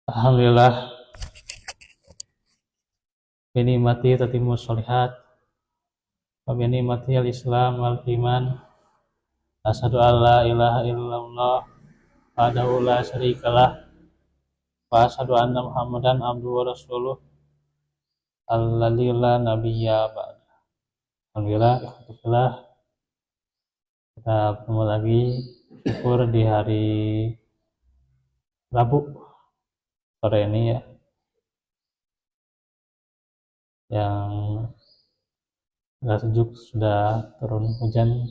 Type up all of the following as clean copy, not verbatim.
Alhamdulillah, binikmati tatimmu sholihat, wa binikmati al-islam wal iman, asyhadu an la ilaha illallah wahdahu la syarikalah, wa asyhadu anna Muhammadan abduhu wa rasuluh, alladzi la nabiyya ba'da. Alhamdulillah, ikhwatillah, kita bertemu lagi syukur di hari Rabu sore ini ya, yang agak sejuk, sudah turun hujan.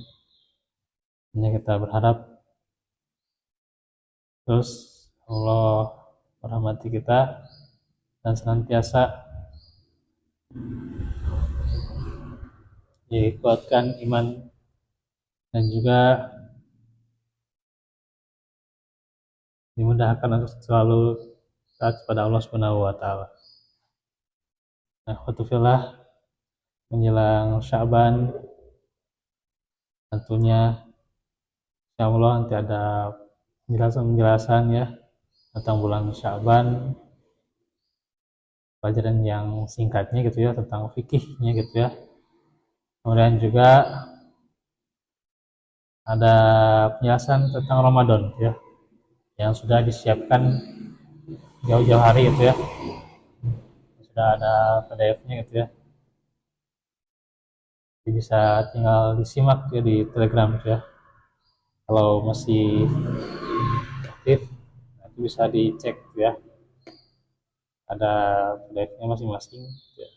Hanya kita berharap terus Allah merahmati kita dan senantiasa dikuatkan iman dan juga dimudahkan untuk selalu taat kepada Allah Subhanahu wa taala. Nah, khotufillah, menjelang Sya'ban tentunya insyaallah nanti ada penjelasan ya tentang bulan Sya'ban, pelajaran yang singkatnya gitu ya tentang fikihnya gitu ya. Kemudian juga ada penjelasan tentang Ramadan ya yang sudah disiapkan jauh-jauh hari gitu ya. Sudah ada PDF-nya gitu ya. Jadi bisa tinggal disimak ya di Telegram gitu ya. Kalau masih aktif nanti bisa dicek gitu ya. Ada PDF-nya masing-masing gitu ya.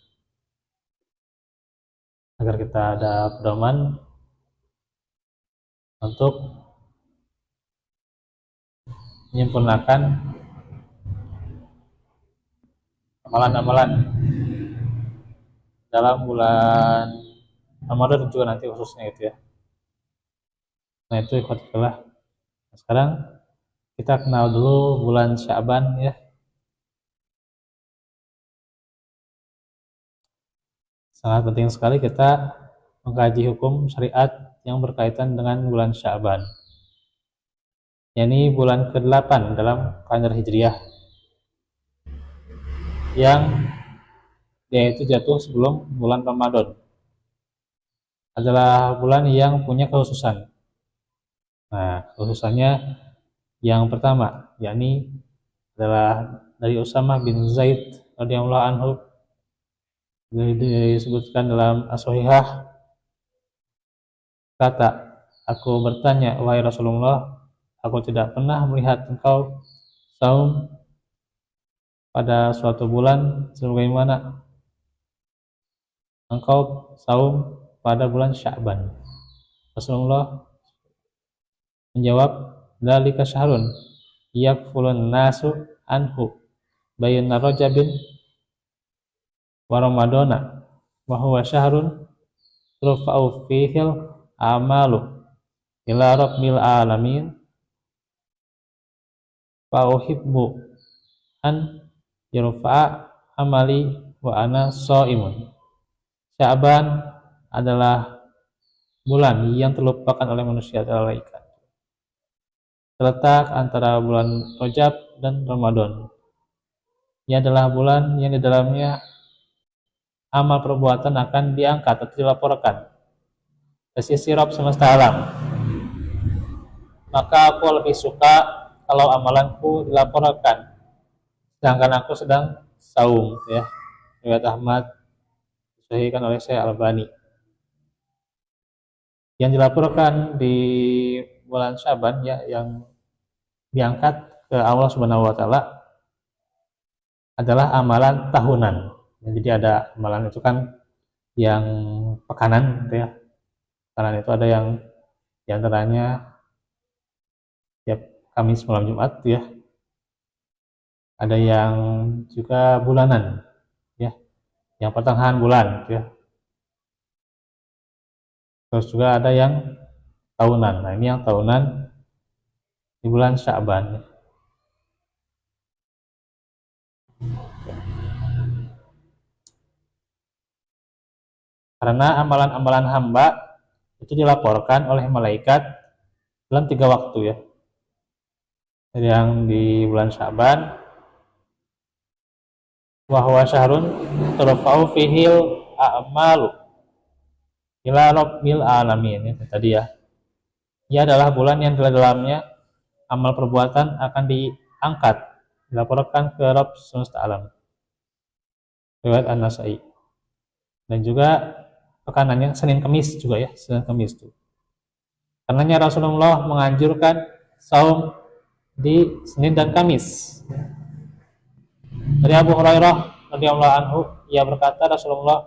Agar kita ada pedoman untuk menyempurnakan amalan-amalan dalam bulan Ramadan juga nanti khususnya gitu ya. Nah itu ikhwatillah. Nah, sekarang kita kenal dulu bulan Sya'ban ya. Sangat penting sekali kita mengkaji hukum syariat yang berkaitan dengan bulan Sya'ban. Yakni bulan ke-8 dalam kalender Hijriah, yang dia itu jatuh sebelum bulan Ramadan. Adalah bulan yang punya kekhususan. Nah, kekhususannya yang pertama, yakni adalah dari Usamah bin Zaid radhiyallahu anhu, disebutkan dalam As-Sahihah, kata, aku bertanya, wahai Rasulullah, aku tidak pernah melihat engkau saum pada suatu bulan sebagaimana engkau saum pada bulan Sya'ban. Rasulullah menjawab, dzalika syahrun yakfulun nasu anhu bayna Rajabin wa Ramadana wa huwa syahrun turfa'u fihil amalu ila rabbil alamin fa uhibbu an yurfa'a amali wa ana shaimun. Sya'ban adalah bulan yang terlupakan oleh manusia malaikat, terletak antara bulan Rajab dan Ramadan. Ia adalah bulan yang di dalamnya amal perbuatan akan diangkat atau dilaporkan ke sisi Rabb semesta alam. Maka aku lebih suka kalau amalanku dilaporkan sedangkan aku sedang saum ya. Riwayat Ahmad, disahihkan oleh Syekh Albani. Yang dilaporkan di bulan Sya'ban ya, yang diangkat ke Allah Subhanahu wa taala adalah amalan tahunan. Jadi ada amalan itu kan yang pekanan gitu ya. Pekanan itu ada yang diantaranya tiap Kamis malam Jumat ya. Ada yang juga bulanan ya, yang pertengahan bulan gitu ya. Terus juga ada yang tahunan. Nah ini yang tahunan di bulan Sya'ban. Karena amalan-amalan hamba itu dilaporkan oleh malaikat dalam 3 waktu ya. Yang di bulan Sya'ban wa huwa syahrun turfa'u fihil a'malu ila rabbil alamin. Itu tadi ya. Ia adalah bulan yang dalamnya amal perbuatan akan diangkat, dilaporkan ke Rabb semesta alam. Riwayat An-Nasa'i. Dan juga pekanannya Senin Kamis juga ya, Senin Kamis itu. Karenanya Rasulullah menganjurkan saum di Senin dan Kamis. Dari Abu Hurairah radhiyallahu anhu, ia berkata Rasulullah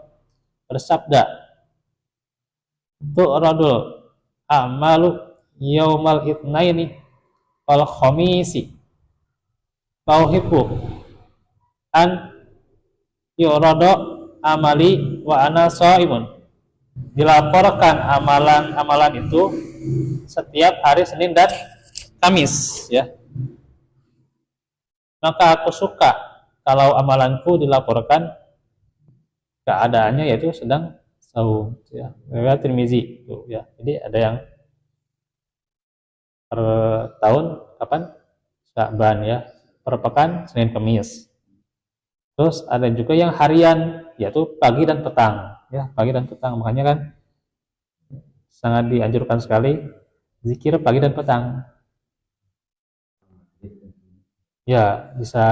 bersabda, "Tu'radul a'malu yaumal itsnaini wal khamisi. Tauhibbu an yurada amali wa ana shaimun." Dilaporkan amalan-amalan itu setiap hari Senin dan Kamis ya. Maka aku suka kalau amalanku dilaporkan keadaannya yaitu sedang saum ya. Riwayat Tirmizi itu ya. Jadi ada yang per tahun kapan? Sya'ban ya. Per pekan Senin Kamis. Terus ada juga yang harian yaitu pagi dan petang ya, pagi dan petang. Makanya kan sangat dianjurkan sekali zikir pagi dan petang. Ya, bisa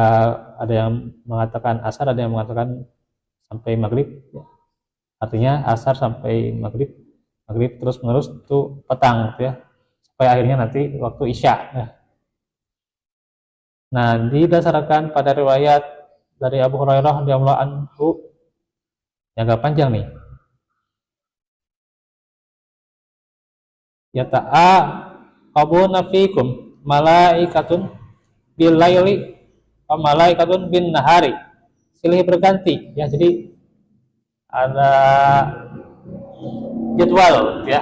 ada yang mengatakan asar, ada yang mengatakan sampai maghrib. Artinya asar sampai maghrib, maghrib terus menerus itu petang gitu ya, sampai akhirnya nanti waktu isya. Nah, didasarkan pada riwayat dari Abu Hurairah radhiyallahu anhu yang agak panjang nih. Ya ta'a qabuna fikum malaikatun bil laili wa malaikatun bin nahari, silih berganti ya. Jadi ada jadwal ya,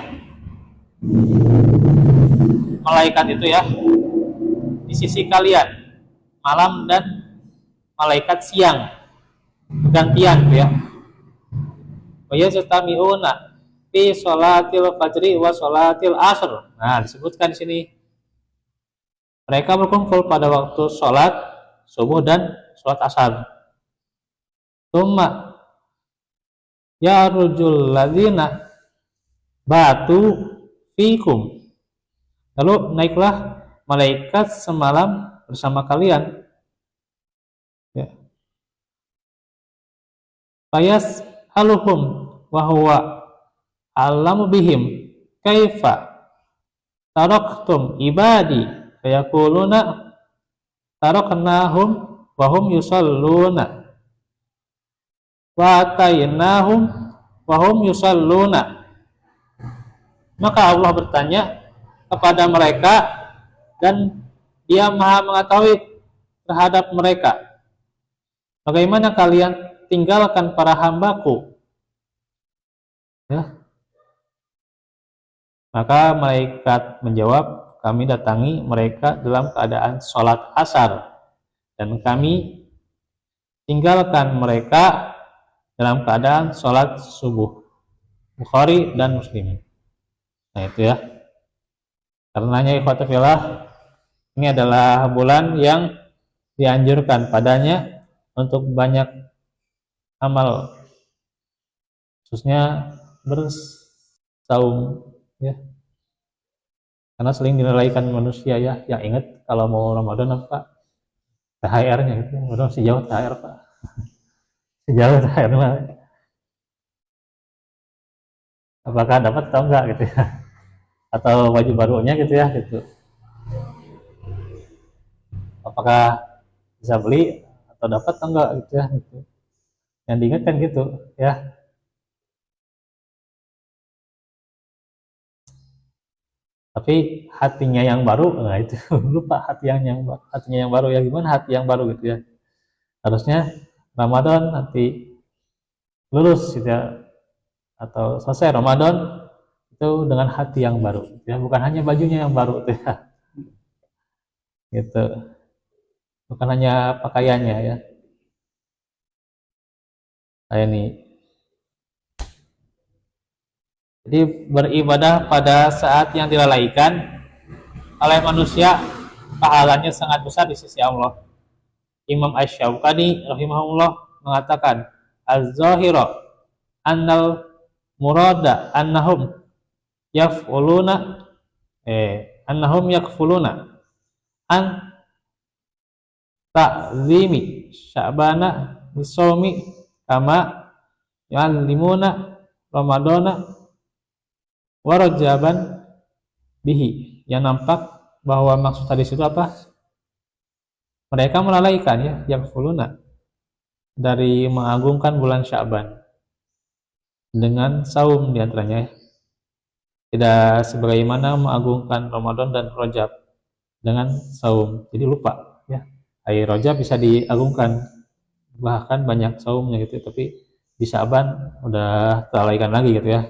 malaikat itu ya di sisi kalian malam dan malaikat siang bergantian ya. Wa yajtami'una fi sholatil fajri wa sholatil asr. Nah, disebutkan di sini mereka berkumpul pada waktu sholat subuh dan sholat asar. Tsumma yarujul ladzina batu fikum. Lalu naiklah malaikat semalam bersama kalian. Ya. Fayas aluhum wa huwa alamu bihim kaifa taraktum ibadi fayaquluna taraknahum wa hum yusalluna wa atainahum wa hum yusalluna. Maka Allah bertanya kepada mereka dan Dia Maha mengetahui terhadap mereka, bagaimana kalian tinggalkan para hambaku ya? Maka malaikat menjawab, kami datangi mereka dalam keadaan sholat asar dan kami tinggalkan mereka dalam keadaan sholat subuh. Bukhari dan Muslim. Nah itu ya. Karenanya ikhwata fillah, ini adalah bulan yang dianjurkan padanya untuk banyak amal, khususnya bersaum ya. Karena sering dinilaikan manusia ya, yang ingat kalau mau Ramadan apa THR-nya gitu. Udah sejauh THR Pak. Sejauh THR mah. Apakah dapat atau enggak gitu ya. Atau baju barunya gitu ya gitu. Apakah bisa beli atau dapat atau enggak gitu ya gitu. Yang diingatkan gitu ya. Tapi hatinya yang baru, nah itu lupa hatinya yang baru ya. Gimana hati yang baru gitu ya. Harusnya Ramadan nanti lulus gitu ya, atau selesai Ramadan itu dengan hati yang baru gitu ya. Bukan hanya bajunya yang baru gitu ya. Gitu. Bukan hanya pakaiannya ya. Kayak ini. Jadi beribadah pada saat yang dilalaikan oleh manusia pahalanya sangat besar di sisi Allah. Imam Asy-Syaukani rahimahullah mengatakan az-zahira annal murada annahum yakfuluna an ta'zimi sya'bana bisaumi kama yu'allimuna ramadana wa rajaban bihi. Yang nampak bahwa maksud hadis itu apa? Mereka melalaikan ya, yakfuluna, dari mengagungkan bulan Sya'ban dengan saum diantaranya, tidak sebagaimana mengagungkan Ramadan dan Rajab dengan saum. Jadi lupa ya, hari Rajab bisa diagungkan, bahkan banyak saumnya gitu, tapi di Sya'ban udah terlalaikan lagi gitu ya.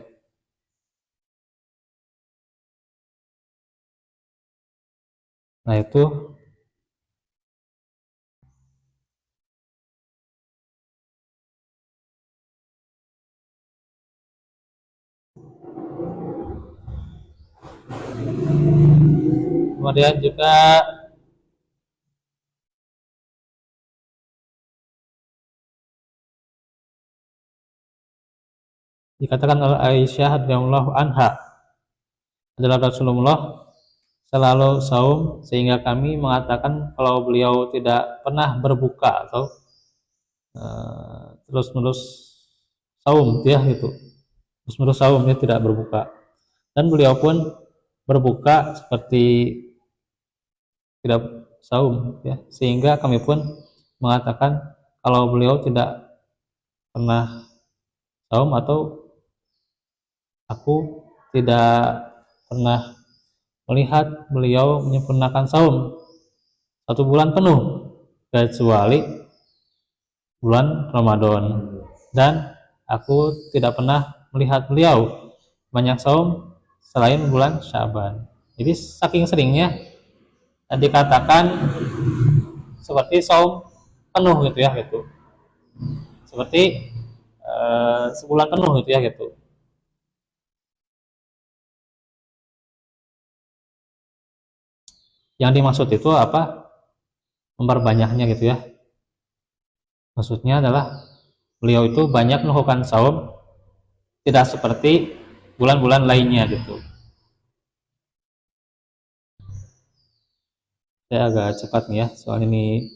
Nah itu kemudian juga dikatakan oleh Aisyah radhiyallahu anha adalah Rasulullah selalu saum, sehingga kami mengatakan kalau beliau tidak pernah berbuka atau terus-menerus saum ya gitu, terus-menerus saum ya, tidak berbuka, dan beliau pun berbuka seperti tidak saum ya, sehingga kami pun mengatakan kalau beliau tidak pernah saum atau aku tidak pernah melihat beliau menyempurnakan saum 1 bulan penuh kecuali bulan Ramadan, dan aku tidak pernah melihat beliau banyak saum selain bulan Sya'ban. Jadi saking seringnya dikatakan seperti saum penuh gitu ya gitu, seperti sebulan penuh gitu ya gitu. Yang dimaksud itu apa? Memperbanyaknya gitu ya. Maksudnya adalah beliau itu banyak melakukan saum, tidak seperti bulan-bulan lainnya gitu. Saya agak cepat nih ya, soal ini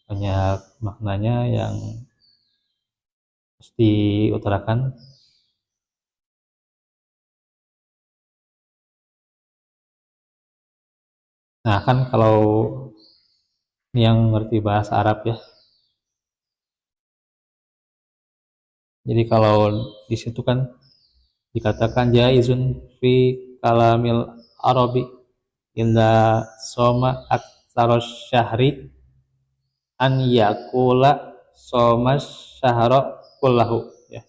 banyak maknanya yang harus diutarakan. Nah kan kalau ini yang ngerti bahasa Arab ya, jadi kalau di situ kan dikatakan jaizun fi kalamil arabi inda soma aksaros syahri an yakula soma syahra kullahu ya.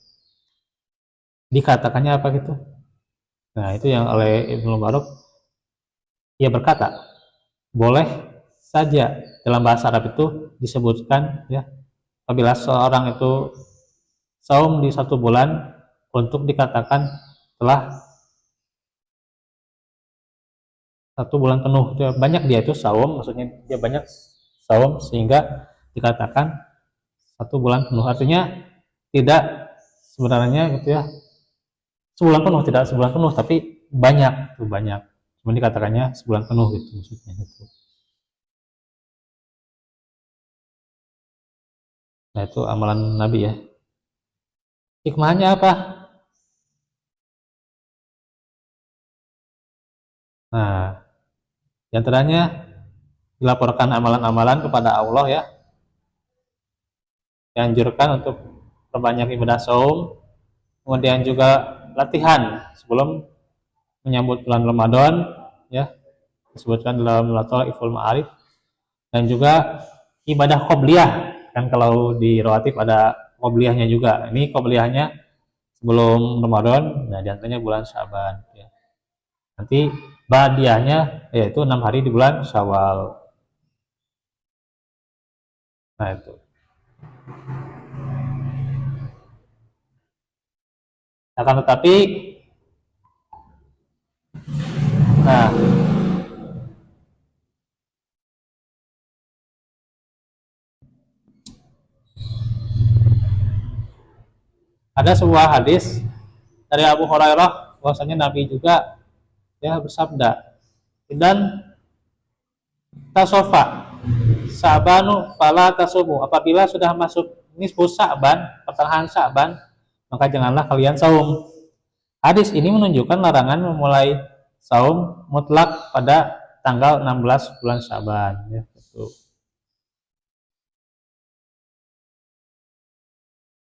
Dikatakannya apa gitu? Nah itu yang oleh Ibnu Mubarak, ia berkata boleh saja dalam bahasa Arab itu disebutkan ya, apabila seorang itu saum di 1 bulan untuk dikatakan telah 1 bulan penuh. Dia banyak, dia itu saum, maksudnya dia banyak saum sehingga dikatakan 1 bulan penuh. Artinya tidak sebenarnya gitu ya sebulan penuh, tidak sebulan penuh, tapi banyak tuh, banyak. Cuma dikatakannya sebulan penuh gitu maksudnya gitu. Nah itu amalan Nabi ya. Hikmahnya apa? Nah, diantaranya dilaporkan amalan-amalan kepada Allah ya, dianjurkan untuk perbanyak ibadah saum, kemudian juga latihan sebelum menyambut bulan Ramadan ya, disebutkan dalam Lataiful Ma'arif, dan juga ibadah qobliyah kan, kalau di rawatib ada qobliyahnya juga. Ini qobliyahnya sebelum Ramadan, nah diantaranya bulan Sya'ban ya. Nanti badiahnya yaitu 6 hari di bulan Syawal. Nah itu. Akan tetapi, nah Ada sebuah hadis dari Abu Hurairah bahwasanya Nabi juga ya bersabda, dan tasofa Sa'banu fala tasumu, apabila sudah masuk nisfu Sa'ban, pertengahan Sa'ban, maka janganlah kalian saum. Hadis ini menunjukkan larangan memulai saum mutlak pada tanggal 16 bulan Sa'ban ya, gitu.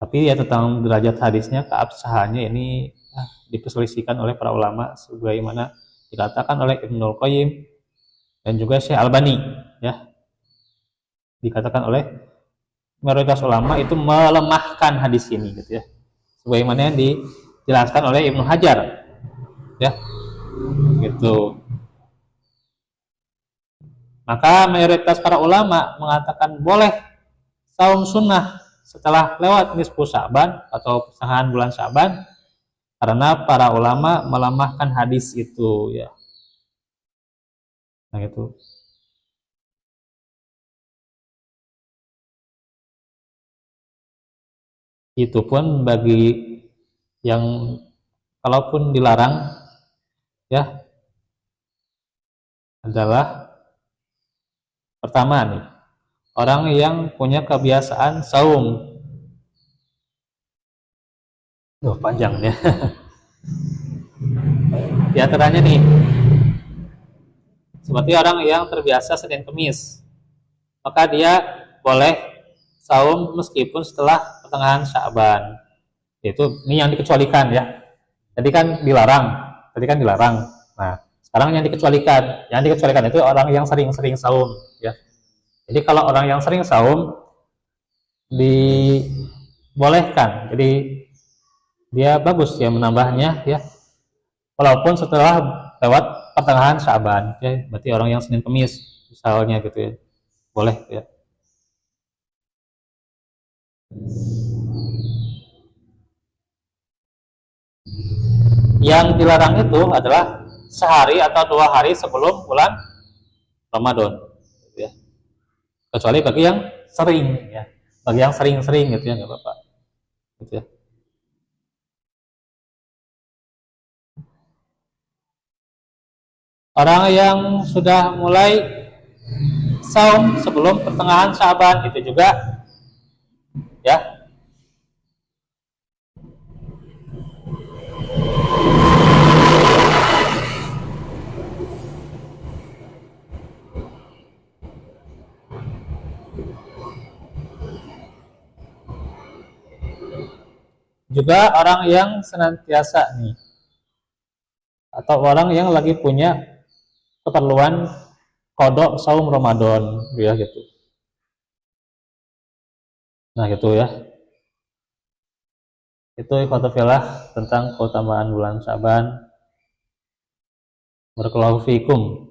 Tapi ya tentang derajat hadisnya, keabsahannya ini diperselisihkan oleh para ulama, sebagaimana dikatakan oleh Ibnul Qayyim dan juga Syekh Albani ya. Dikatakan oleh mayoritas ulama itu melemahkan hadis ini gitu ya. Sebagaimana yang dijelaskan oleh Ibnu Hajar ya. Gitu. Maka mayoritas para ulama mengatakan boleh saum sunnah setelah lewat nisfu Sa'ban atau pertengahan bulan Sa'ban, karena para ulama melemahkan hadis itu ya. Nah itu. Itu pun bagi yang kalaupun dilarang ya adalah pertama nih, orang yang punya kebiasaan saum. Panjang ya. Di antaranya nih, seperti orang yang terbiasa Senin Kemis, maka dia boleh saum meskipun setelah pertengahan Sya'ban. Itu ini yang dikecualikan ya. Tadi kan dilarang. Nah, sekarang yang dikecualikan. Yang dikecualikan itu orang yang sering-sering saum ya. Jadi kalau orang yang sering saum dibolehkan. Jadi dia bagus ya menambahnya ya. Walaupun setelah lewat pertengahan Sya'ban ya, berarti orang yang Senin Kemis misalnya gitu ya. Boleh ya. Yang dilarang itu adalah sehari atau 2 hari sebelum bulan Ramadan gitu ya. Kecuali bagi yang sering ya. Bagi yang sering-sering gitu ya nggak apa-apa. Gitu ya. Orang yang sudah mulai saum sebelum pertengahan Sya'ban itu juga ya. Juga orang yang senantiasa nih, atau orang yang lagi punya keperluan kodok saum Ramadan ya gitu. Nah gitu ya. Itu ikhwatafillah tentang keutamaan bulan Syaban. Barakallahu fiikum.